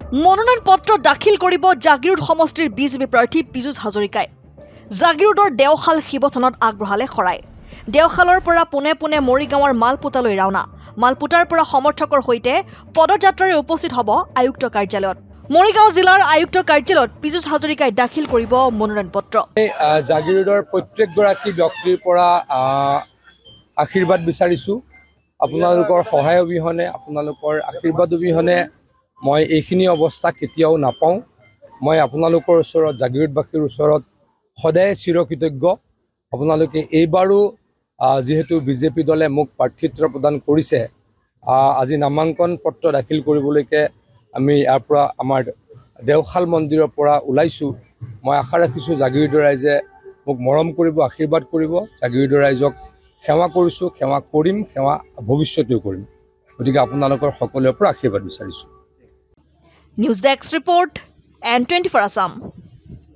মনোনয়ন পত্ৰ দাখিল কৰিব জাগিৰোড সমষ্টিৰ বিজেপি প্ৰাৰ্থী পীযুষ হাজৰিকাই। জাগিৰোডৰ দেওশাল শিৱথানত আগবঢ়ালে শৰাই। দেওশালৰ পৰা পোনে পোনে মৰিগাঁৱৰ মালপোতালৈ ৰাওনা। মালপোতাৰ পৰা সমৰ্থকৰ সৈতে পদযাত্ৰাৰে উপস্থিত হ'ব আয়ুক্ত কাৰ্যালয়ত। মৰিগাঁও জিলাৰ আয়ুক্ত কাৰ্যালয়ত পীযুষ হাজৰিকাই দাখিল কৰিব মনোনয়ন পত্ৰ। জাগিৰোডৰ প্ৰত্যেকগৰাকী ব্যক্তিৰ পৰা আশীৰ্বাদ বিচাৰিছোঁ। আপোনালোকৰ সহায় অবিহনে, আপোনালোকৰ আশীৰ্বাদ অবিহনে মই এইখিনি অৱস্থা কেতিয়াও নাপাওঁ। মই আপোনালোকৰ ওচৰত, জাগিৰোডবাসীৰ ওচৰত সদায় চিৰকৃতজ্ঞ। আপোনালোকে এইবাৰো যিহেতু বিজেপি দলে মোক প্ৰাৰ্থিত্ব প্ৰদান কৰিছে, আজি নামাংকন পত্ৰ দাখিল কৰিবলৈকে আমি ইয়াৰ পৰা আমাৰ দেওশাল মন্দিৰৰ পৰা ওলাইছোঁ। মই আশা ৰাখিছোঁ জাগিৰোডৰ ৰাইজে মোক মৰম কৰিব, আশীৰ্বাদ কৰিব। জাগিৰোডৰ ৰাইজক সেৱা কৰিছোঁ, সেৱা কৰিম, সেৱা ভৱিষ্যতেও কৰিম। গতিকে আপোনালোকৰ সকলোৰে পৰা আশীৰ্বাদ বিচাৰিছোঁ। News desk report N24 Assam.